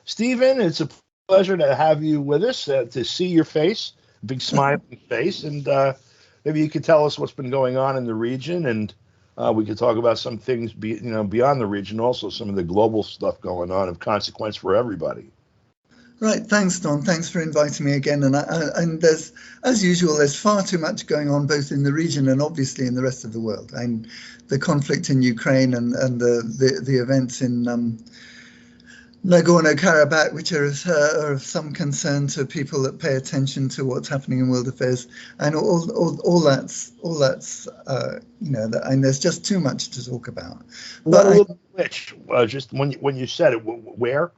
Stephen, it's a pleasure to have you with us, to see your face, big smiling face, and maybe you could tell us what's been going on in the region, and we could talk about some things, beyond the region, also some of the global stuff going on of consequence for everybody. Right, thanks, Don. Thanks for inviting me again. And there's, as usual, there's far too much going on both in the region and obviously in the rest of the world. And the conflict in Ukraine and the events in Nagorno-Karabakh, which are of some concern to people that pay attention to what's happening in world affairs, and all that's and there's just too much to talk about. Which just when you said it, where?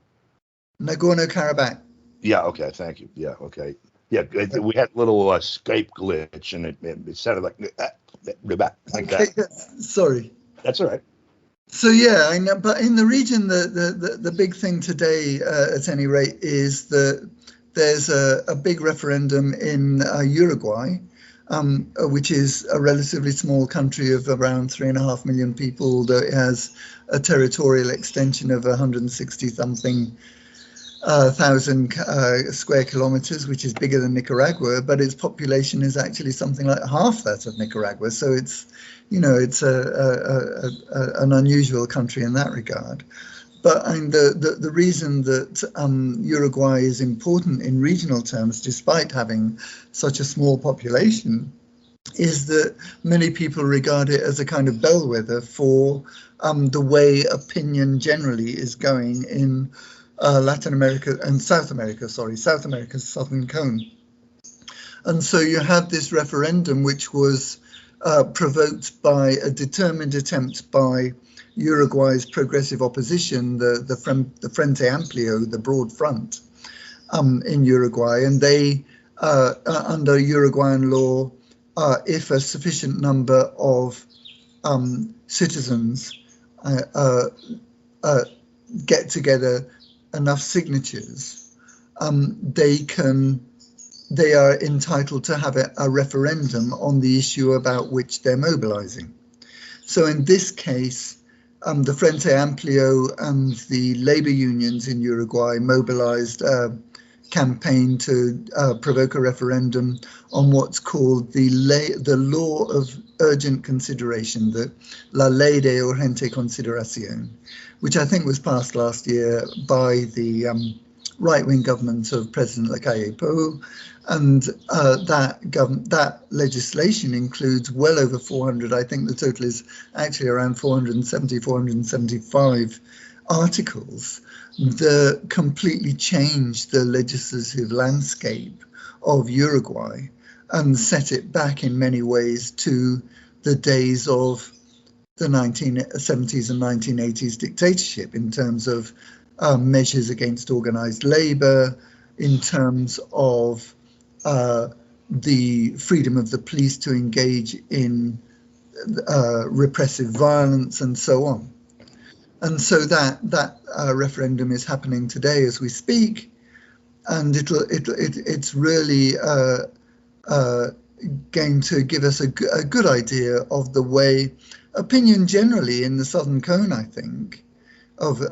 Nagorno-Karabakh. Yeah. Okay. Thank you. Yeah. Okay. Yeah. We had a little Skype glitch, and it sounded like that. Yes, sorry. That's all right. So yeah, I know, but in the region, the big thing today, at any rate, is that there's a big referendum in Uruguay, which is a relatively small country of around 3.5 million people, though it has a territorial extension of 160 something thousand square kilometers, which is bigger than Nicaragua, but its population is actually something like half that of Nicaragua. So it's an unusual country in that regard. But the reason that Uruguay is important in regional terms, despite having such a small population, is that many people regard it as a kind of bellwether for the way opinion generally is going in Latin America and South America's southern cone. And so you have this referendum, which was provoked by a determined attempt by Uruguay's progressive opposition, the Frente Amplio, the Broad Front, in Uruguay. And they, under Uruguayan law, if a sufficient number of citizens get together enough signatures, they are entitled to have a referendum on the issue about which they're mobilizing. So in this case, the Frente Amplio and the labor unions in Uruguay mobilized a campaign to provoke a referendum on what's called the law of urgent consideration, the La Ley de Urgente Consideración, which I think was passed last year by the right-wing government of President Lacalle Pou, and that legislation includes well over 400, I think the total is actually around 475 articles that completely changed the legislative landscape of Uruguay and set it back in many ways to the days of the 1970s and 1980s dictatorship in terms of measures against organized labor, in terms of the freedom of the police to engage in repressive violence and so on. And so that referendum is happening today as we speak, and it's really going to give us a good idea of the way opinion generally in the Southern Cone, I think, of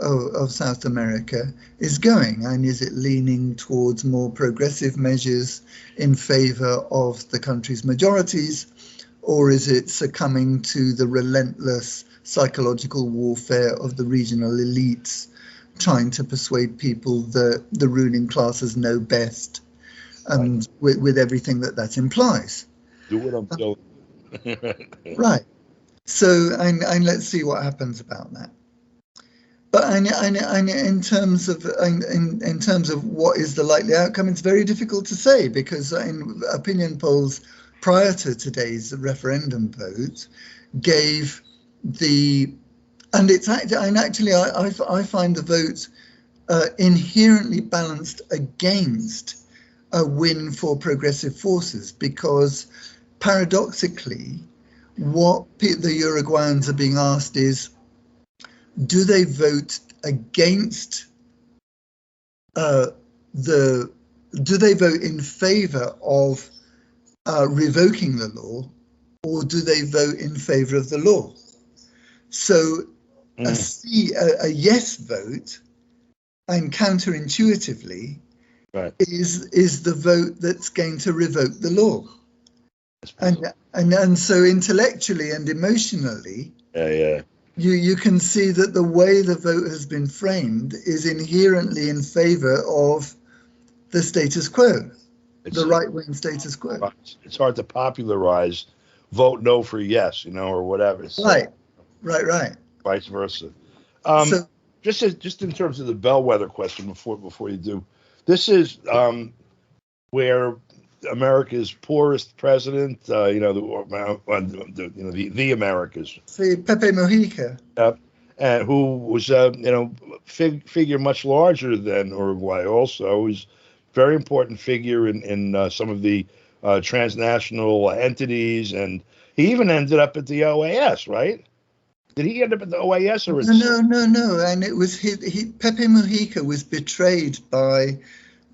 South America is going. And is it leaning towards more progressive measures in favor of the country's majorities, or is it succumbing to the relentless psychological warfare of the regional elites trying to persuade people that the ruling classes know best, and with everything that implies? Do what I'm told. Right. So, and let's see what happens about that. But in terms of what is the likely outcome, it's very difficult to say, because in opinion polls prior to today's referendum vote gave I find the vote inherently balanced against a win for progressive forces, because paradoxically, what the Uruguayans are being asked is, do they vote against do they vote in favor of revoking the law, or do they vote in favor of the law? So a yes vote and counterintuitively, Right. is the vote that's going to revoke the law. And so intellectually and emotionally, Yeah. you can see that the way the vote has been framed is inherently in favor of the status quo, the right-wing status quo. It's hard to popularize vote no for yes, or whatever. So, Right. vice versa. So Just in terms of the bellwether question before you do, this is where America's poorest president, the Americas, see Pepe Mujica. and who was figure much larger than Uruguay. Also, he's a very important figure in some of the transnational entities, and he even ended up at the OAS, right? Did he end up at the OAS or No. And it was Pepe Mujica was betrayed by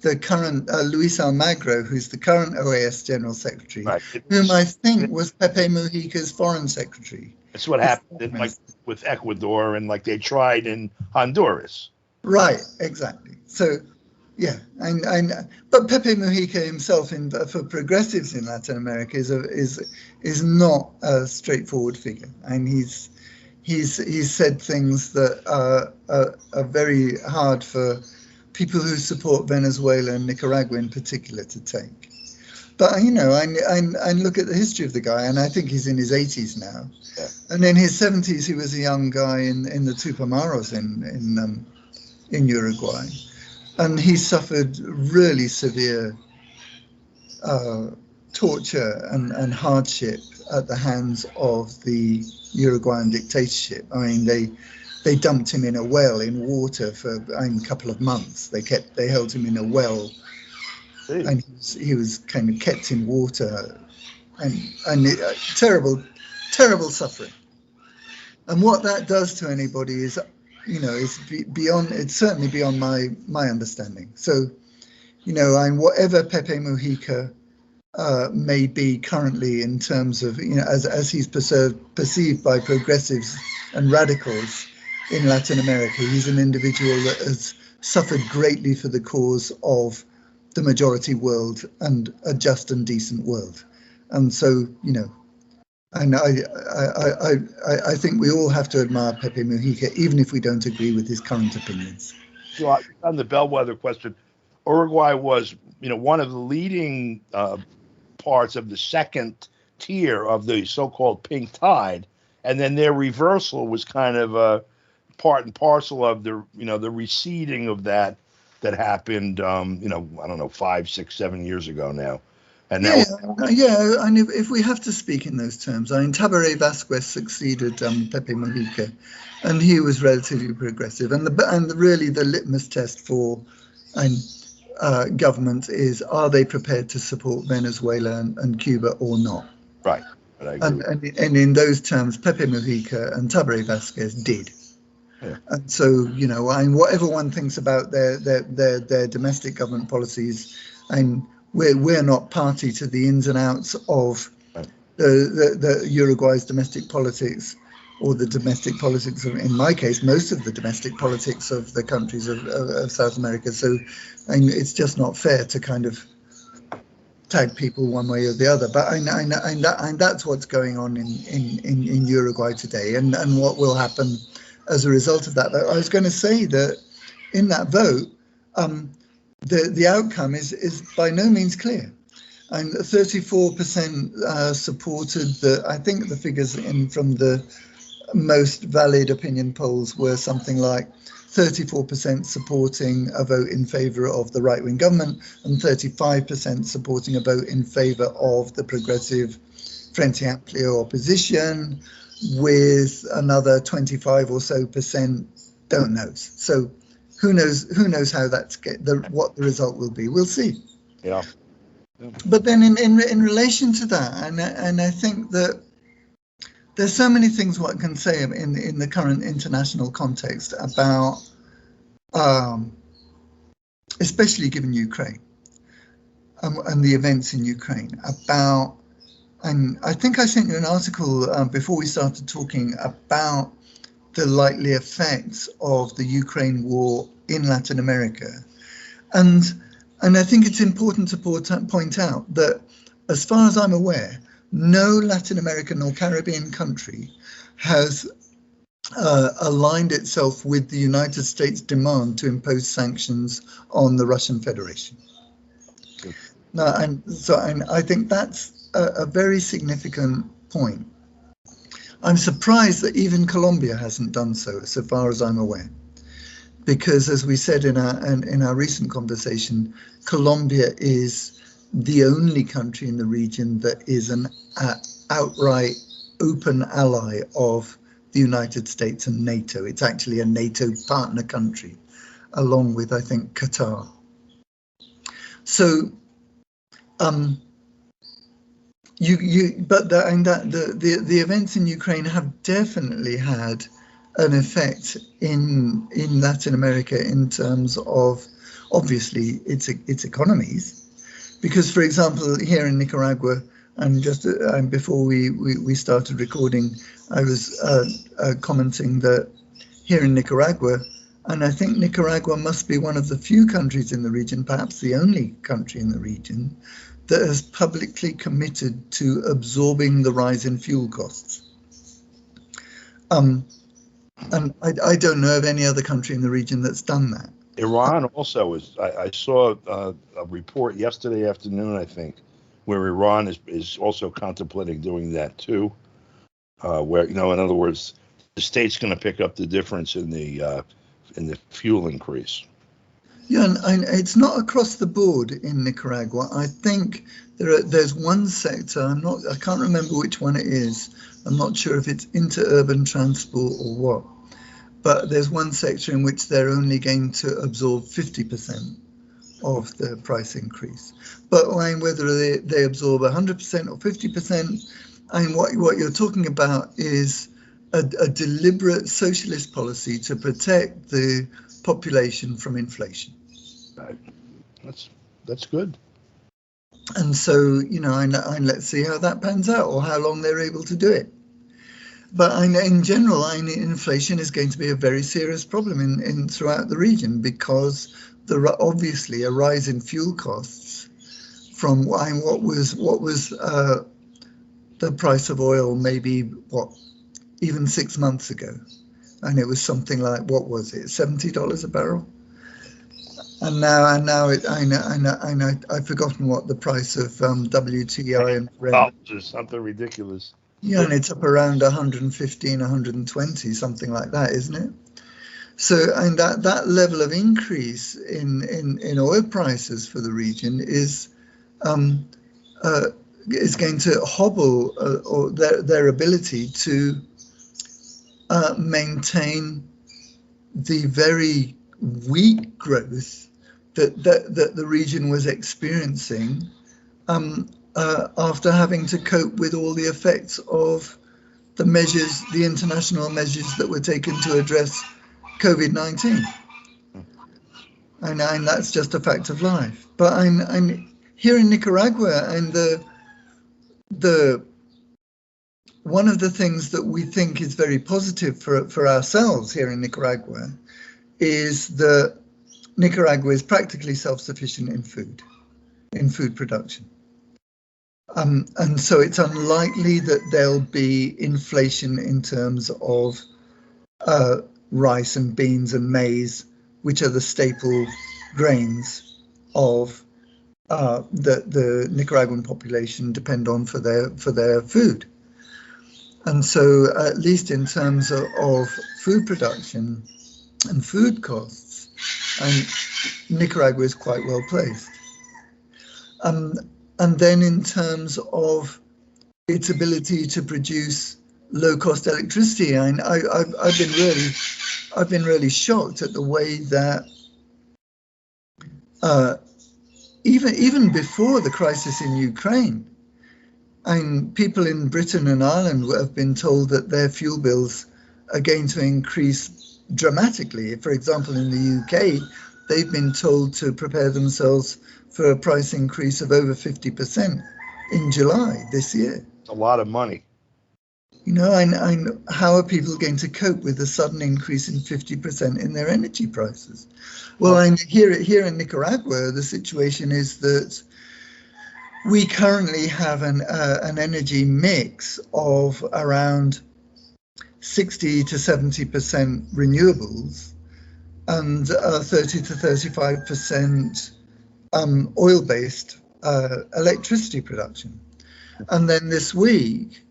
the current Luis Almagro, who's the current OAS General Secretary, right. whom I think was Pepe Mujica's foreign secretary. That's what happened with Ecuador, and they tried in Honduras. Right, exactly. So, yeah, but Pepe Mujica himself, for progressives in Latin America, is not a straightforward figure, and he's said things that are very hard for people who support Venezuela and Nicaragua in particular to take. But I look at the history of the guy, and I think he's in his 80s now. Yeah. And in his 70s, he was a young guy in the Tupamaros in Uruguay, and he suffered really severe torture and hardship at the hands of the Uruguayan dictatorship. I mean, they dumped him in a well in water for a couple of months. They held him in a well, and he was kind of kept in water, and terrible suffering. And what that does to anybody is, is beyond. It's certainly beyond my understanding. So, whatever Pepe Mujica may be currently in terms of, as he's perceived by progressives and radicals in Latin America, he's an individual that has suffered greatly for the cause of the majority world and a just and decent world. And so, and I think we all have to admire Pepe Mujica, even if we don't agree with his current opinions. So on the bellwether question, Uruguay was, one of the leading parts of the second tier of the so-called pink tide, and then their reversal was kind of part and parcel of the receding of that happened I don't know, 5, 6, 7 years ago now. And and if we have to speak in those terms, Tabaré Vázquez succeeded Pepe Mujica, and he was relatively progressive, and really the litmus test for government is, are they prepared to support Venezuela and Cuba or not? Right. And in those terms, Pepe Mujica and Tabaré Vázquez did. Yeah. And so, whatever one thinks about their domestic government policies, and we're not party to the ins and outs of the Uruguay's domestic politics, or the domestic politics of, in my case, most of the domestic politics of the countries of South America. So, it's just not fair to kind of tag people one way or the other. But and that's what's going on in Uruguay today, and what will happen as a result of that. But I was going to say that in that vote, the outcome is by no means clear. And 34% supported I think the figures from the most valid opinion polls were something like 34% supporting a vote in favor of the right-wing government, and 35% supporting a vote in favor of the progressive Frente Amplio opposition, with another 25 or so percent don't knows. So who knows how what the result will be. We'll see. Yeah. But then in relation to that, and I think that there's so many things one can say in the current international context about, especially given Ukraine and the events in Ukraine, about, and I think I sent you an article before we started talking about the likely effects of the Ukraine war in Latin America. And I think it's important to point out that, as far as I'm aware, no Latin American or Caribbean country has aligned itself with the United States' demand to impose sanctions on the Russian Federation. Now, and I think that's a very significant point. I'm surprised that even Colombia hasn't done so far as I'm aware, because, as we said in our recent conversation, Colombia is the only country in the region that is an outright open ally of the United States and NATO. It's actually a NATO partner country, along with, I think, Qatar. So, the events in Ukraine have definitely had an effect in Latin America in terms of, obviously, its economies. Because, for example, here in Nicaragua, and just before we started recording, I was commenting that here in Nicaragua, and I think Nicaragua must be one of the few countries in the region, perhaps the only country in the region, that has publicly committed to absorbing the rise in fuel costs. And I don't know of any other country in the region that's done that. Iran also is. I saw a report yesterday afternoon, I think, where Iran is also contemplating doing that too. Where, in other words, the state's going to pick up the difference in the fuel increase. Yeah, and it's not across the board in Nicaragua. I think there's one sector. I can't remember which one it is. I'm not sure if it's interurban transport or what. But there's one sector in which they're only going to absorb 50% of the price increase. But whether they absorb 100% or 50%, what you're talking about is a deliberate socialist policy to protect the population from inflation. Right. That's good. And so, and let's see how that pans out, or how long they're able to do it. But in general, inflation is going to be a very serious problem in throughout the region, because obviously a rise in fuel costs from what was the price of oil maybe even 6 months ago, and it was something like, what was it, $70 a barrel? And now I've forgotten what the price of WTI and Brent is. Something ridiculous. Yeah, and it's up around 115, 120, something like that, isn't it? So, and that level of increase in oil prices for the region is going to hobble or their ability to maintain the very weak growth that the region was experiencing after having to cope with all the effects of the international measures that were taken to address COVID-19. And that's just a fact of life. But I'm here in Nicaragua, and the one of the things that we think is very positive for ourselves here in Nicaragua is that Nicaragua is practically self-sufficient in food production. And so it's unlikely that there'll be inflation in terms of rice and beans and maize, which are the staple grains of the Nicaraguan population depend on for their food. And so, at least in terms of food production and food costs, Nicaragua is quite well placed. And then in terms of its ability to produce low-cost electricity, I've been really shocked at the way that even before the crisis in Ukraine, and people in Britain and Ireland have been told that their fuel bills are going to increase dramatically. For example, in the UK, they've been told to prepare themselves for a price increase of over 50% in July this year. It's a lot of money. You know, how are people going to cope with a sudden increase in 50% in their energy prices? Well, here in Nicaragua, the situation is that we currently have an energy mix of around 60 to 70% renewables and 30 to 35% oil-based electricity production. And then this week,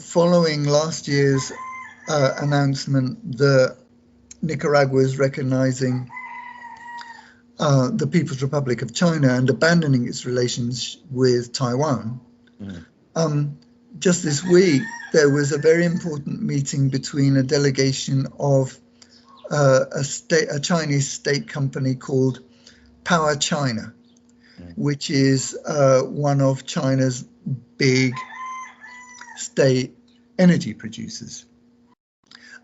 following last year's announcement that Nicaragua is recognizing the People's Republic of China and abandoning its relations with Taiwan, just this week there was a very important meeting between a delegation of a Chinese state company called Power China, which is one of China's big state energy producers.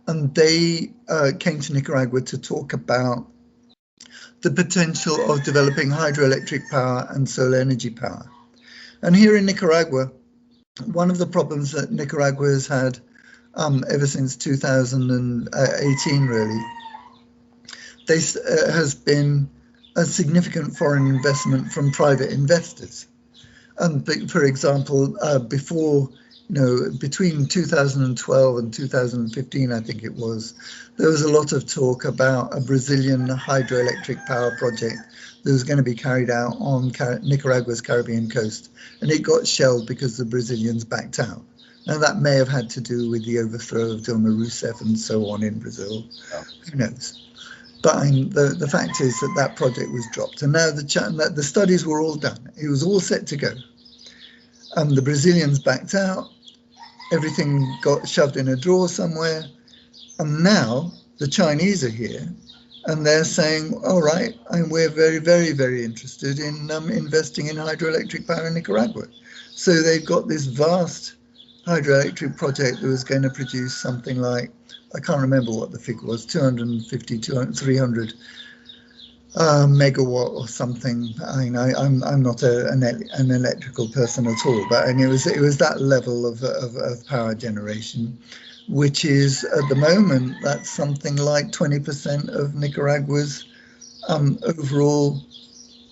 And they came to Nicaragua to talk about the potential of developing hydroelectric power and solar energy power. And here in Nicaragua, one of the problems that Nicaragua has had ever since 2018, really, has been a significant foreign investment from private investors. And for example, between 2012 and 2015, I think it was, there was a lot of talk about a Brazilian hydroelectric power project that was going to be carried out on Nicaragua's Caribbean coast, and it got shelved because the Brazilians backed out. Now that may have had to do with the overthrow of Dilma Rousseff and so on in Brazil. Oh. Who knows? But the fact is that project was dropped, and now the studies were all done. It was all set to go. The Brazilians backed out. Everything got shoved in a drawer somewhere, and now the Chinese are here, and they're saying, "All right, and we're very, very, very interested in investing in hydroelectric power in Nicaragua." So they've got this vast hydroelectric project that was going to produce something like, I can't remember what the figure was, 250, 300 megawatt or something. I'm not an electrical person at all, but it was that level of power generation, which is at the moment that's something like 20% of Nicaragua's overall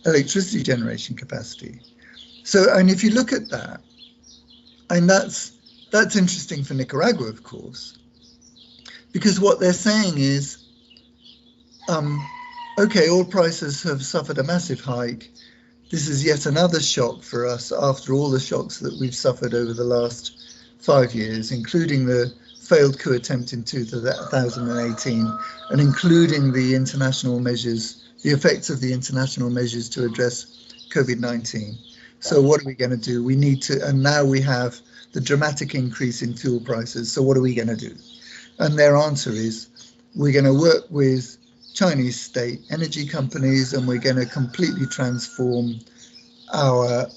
electricity generation capacity. So, and if you look at that, and that's interesting for Nicaragua, of course, because what they're saying is, okay, oil prices have suffered a massive hike. This is yet another shock for us after all the shocks that we've suffered over the last 5 years, including the failed coup attempt in 2018, and including the international measures, the effects of the international measures to address COVID-19. So what are we going to do? We need to, and now we have the dramatic increase in fuel prices. So what are we going to do? And their answer is, we're going to work with Chinese state energy companies, and we're going to completely transform our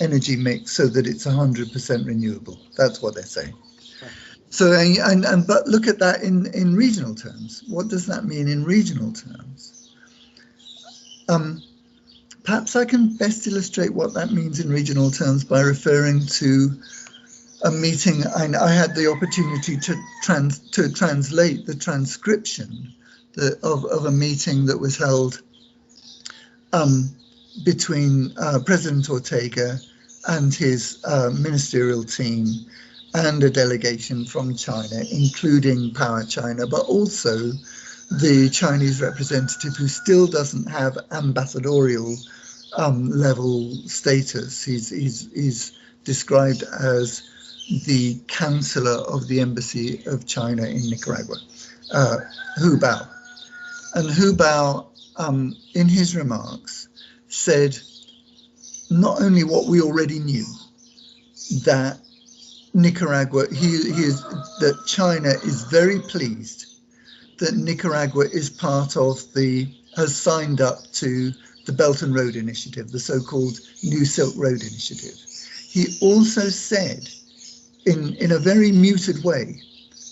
energy mix so that it's 100% renewable. That's what they're saying. So, but look at that in regional terms. What does that mean in regional terms? Perhaps I can best illustrate what that means in regional terms by referring to a meeting. I had the opportunity to translate the transcription of a meeting that was held between President Ortega and his ministerial team and a delegation from China, including Power China, but also the Chinese representative who still doesn't have ambassadorial level status. He's described as the counselor of the Embassy of China in Nicaragua, Hu Bao. And Hu Bao, in his remarks, said not only what we already knew, that Nicaragua, that China is very pleased that Nicaragua is part of has signed up to the Belt and Road Initiative, the so-called New Silk Road Initiative. He also said, in a very muted way,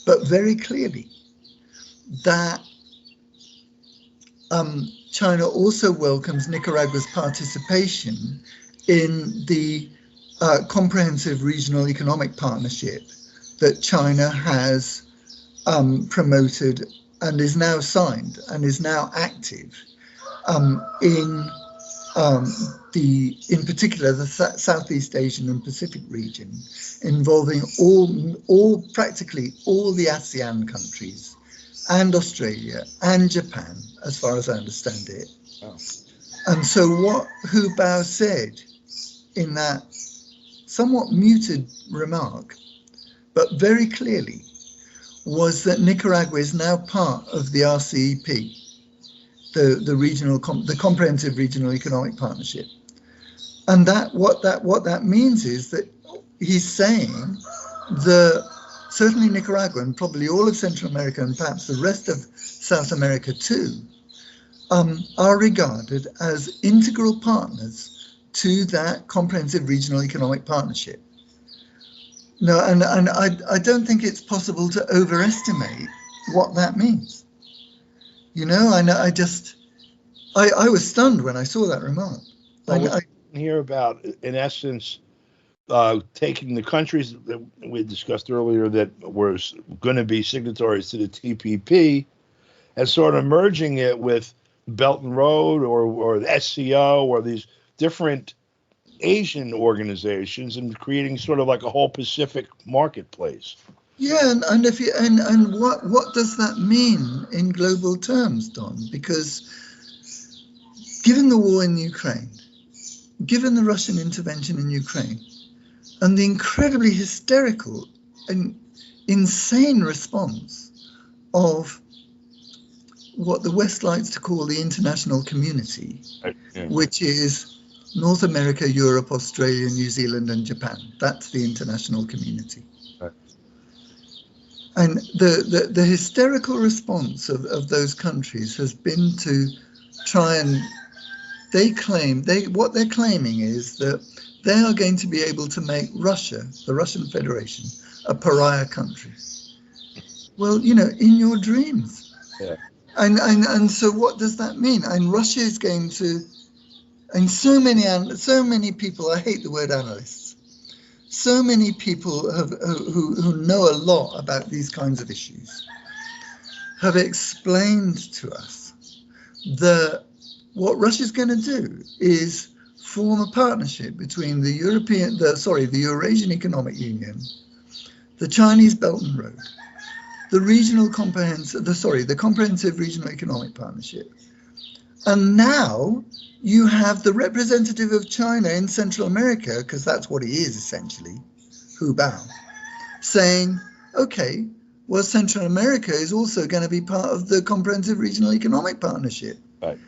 but very clearly, that China also welcomes Nicaragua's participation in the Comprehensive Regional Economic Partnership that China has promoted and is now signed and is now active in in particular the Southeast Asian and Pacific region, involving practically all the ASEAN countries and Australia and Japan, as far as I understand it. Oh. And so what Hu Bao said in that somewhat muted remark, but very clearly, was that Nicaragua is now part of the RCEP, the Comprehensive Regional Economic Partnership, and what that means is that he's saying that certainly Nicaragua and probably all of Central America and perhaps the rest of South America too are regarded as integral partners to that Comprehensive Regional Economic Partnership. No, and I don't think it's possible to overestimate what that means. You know, I was stunned when I saw that remark. Well, I hear about, in essence, taking the countries that we discussed earlier that were going to be signatories to the TPP and sort of merging it with Belt and Road or the SCO or these different Asian organizations and creating sort of like a whole Pacific marketplace. Yeah, and if you what does that mean in global terms, Don? Because given the war in Ukraine, given the Russian intervention in Ukraine, and the incredibly hysterical and insane response of what the West likes to call the international community, which is North America, Europe, Australia, New Zealand, and Japan. That's the international community. Right. And the hysterical response of those countries has been to try and what they're claiming is that they are going to be able to make Russia, the Russian Federation, a pariah country. Well, you know, in your dreams. Yeah. And so what does that mean? And Russia is going to, and so many people, I hate the word analysts, so many people who know a lot about these kinds of issues have explained to us that what Russia's going to do is form a partnership between the Eurasian Economic Union, the Chinese Belt and Road, the Comprehensive Regional Economic Partnership. And now you have the representative of China in Central America, because that's what he is essentially, Hu Bao, saying, okay, well, Central America is also going to be part of the Comprehensive Regional Economic Partnership. Right.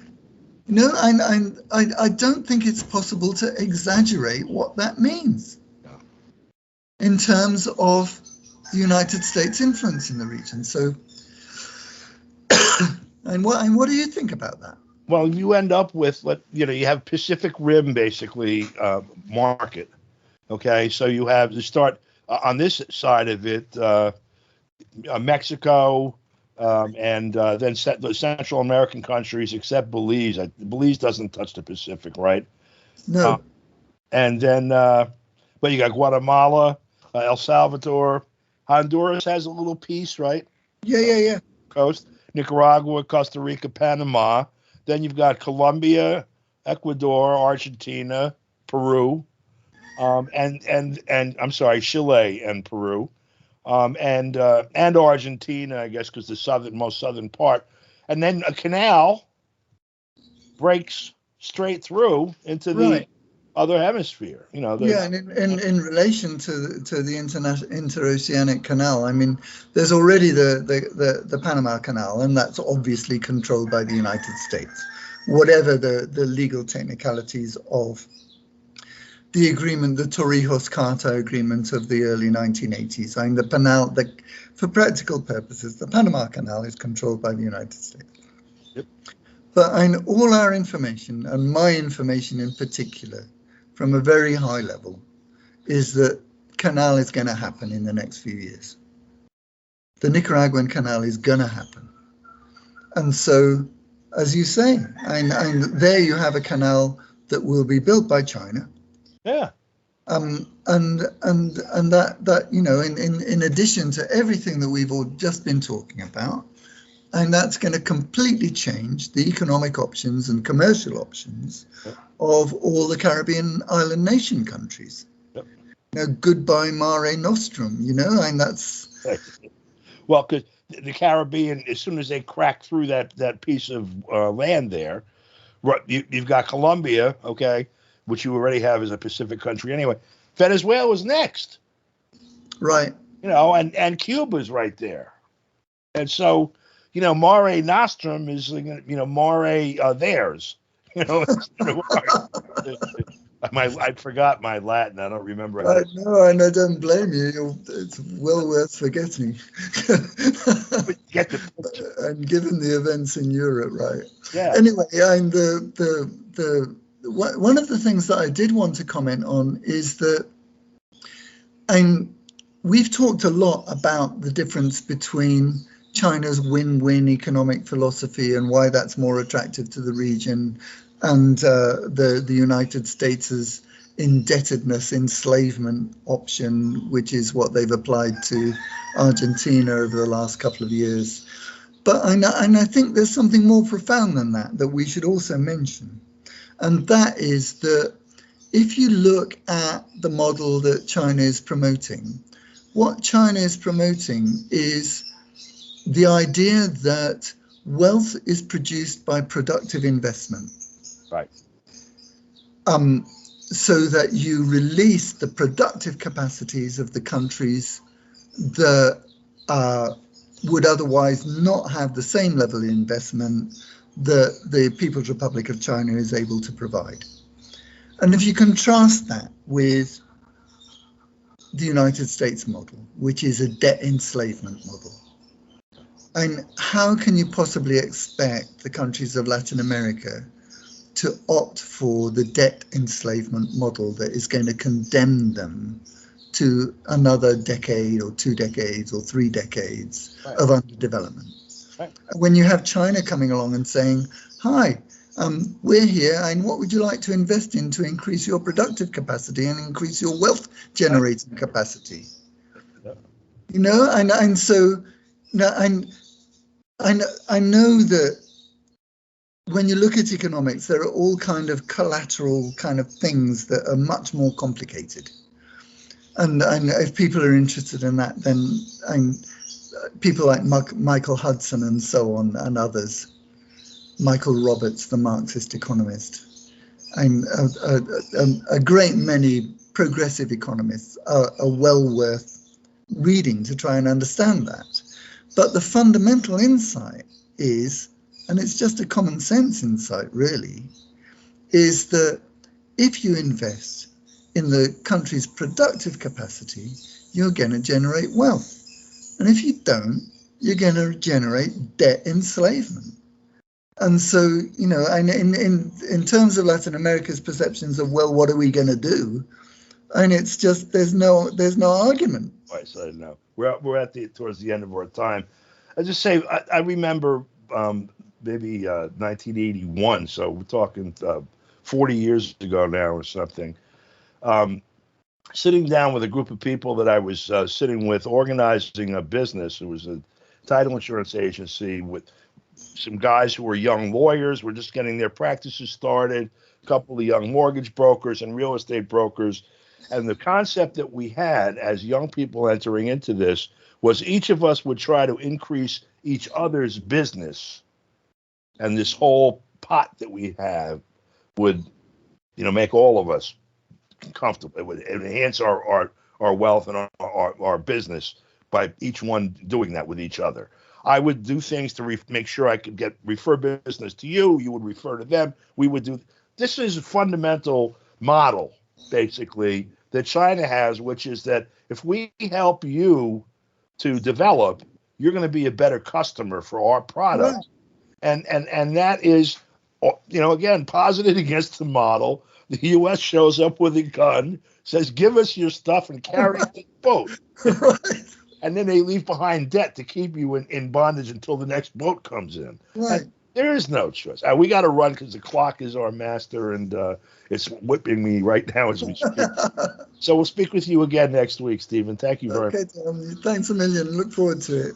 You know, I don't think it's possible to exaggerate what that means in terms of the United States' influence in the region. So, and what do you think about that? Well, you end up with, you have Pacific Rim, basically, market. Okay, so you start on this side of it, Mexico, and then the Central American countries, except Belize. Belize doesn't touch the Pacific, right? No. And then, but you got Guatemala, El Salvador, Honduras has a little piece, right? Yeah. Coast, Nicaragua, Costa Rica, Panama. Then you've got Colombia, Ecuador, Argentina, Peru, and I'm sorry, Chile and Peru, and Argentina, I guess, because the most southern part, and then a canal breaks straight through into the other hemisphere. You know. And in relation to the interoceanic canal, I mean, there's already the Panama Canal, and that's obviously controlled by the United States, whatever the legal technicalities of the agreement, the Torrijos-Carter agreement of the early 1980s. I mean, for practical purposes, the Panama Canal is controlled by the United States. Yep. But all our information, and my information in particular, from a very high level, is that canal is going to happen in the next few years. The Nicaraguan canal is going to happen. And so, as you say, and there you have a canal that will be built by China. Yeah. And that in addition to everything that we've all just been talking about, and that's going to completely change the economic options and commercial options Yep. of all the Caribbean island nation countries. Yep. Goodbye Mare Nostrum, and that's Well, because the Caribbean, as soon as they crack through that piece of land there, right, you've got Colombia, okay, which you already have as a Pacific country anyway. Venezuela's next, right. and Cuba's right there. And so, Mare Nostrum is, Mare theirs. Instead of ours. I forgot my Latin. I don't remember how I to. know, and I don't blame you. It's well worth forgetting. Get the picture. And given the events in Europe, right? Yeah. Anyway, and one of the things that I did want to comment on is that, and we've talked a lot about the difference between China's win-win economic philosophy and why that's more attractive to the region, and the United States' indebtedness enslavement option, which is what they've applied to Argentina over the last couple of years. But I think there's something more profound than that we should also mention, and that is that if you look at the model that China is promoting, what China is promoting is the idea that wealth is produced by productive investment. Right. So that you release the productive capacities of the countries that would otherwise not have the same level of investment that the People's Republic of China is able to provide. And if you contrast that with the United States model, which is a debt enslavement model, and how can you possibly expect the countries of Latin America to opt for the debt enslavement model that is going to condemn them to another decade or 2 decades or 3 decades of underdevelopment? Right. When you have China coming along and saying, hi, we're here, and what would you like to invest in to increase your productive capacity and increase your wealth generating capacity? Yep. And so I know that when you look at economics, there are all kind of collateral kind of things that are much more complicated. And if people are interested in that, then people like Michael Hudson and so on, and others, Michael Roberts, the Marxist economist, and a great many progressive economists are well worth reading to try and understand that. But the fundamental insight is, and it's just a common sense insight really, is that if you invest in the country's productive capacity, you're going to generate wealth. And if you don't, you're going to generate debt enslavement. And so, and in terms of Latin America's perceptions of, well, what are we going to do? And it's just, there's no argument. Right, so no, we're towards the end of our time. I just say I remember maybe 1981, so we're talking 40 years ago now or something. Sitting down with a group of people that I was sitting with, organizing a business. It was a title insurance agency with some guys who were young lawyers, were just getting their practices started, a couple of young mortgage brokers and real estate brokers. And the concept that we had as young people entering into this was each of us would try to increase each other's business. And this whole pot that we have would, make all of us comfortable. It would enhance our wealth and our business by each one doing that with each other. I would do things to make sure I could refer business to you. You would refer to them. We would do. This is a fundamental model, basically, that China has, which is that if we help you to develop, you're going to be a better customer for our product. Right. And that is, again, posited against the model. The U.S. shows up with a gun, says, give us your stuff and carry the boat. Right. And then they leave behind debt to keep you in bondage until the next boat comes in. Right. There is no choice. We got to run because the clock is our master, and it's whipping me right now as we speak. So we'll speak with you again next week, Stephen. Thank you very much. Okay, Tom. Thanks a million. Look forward to it.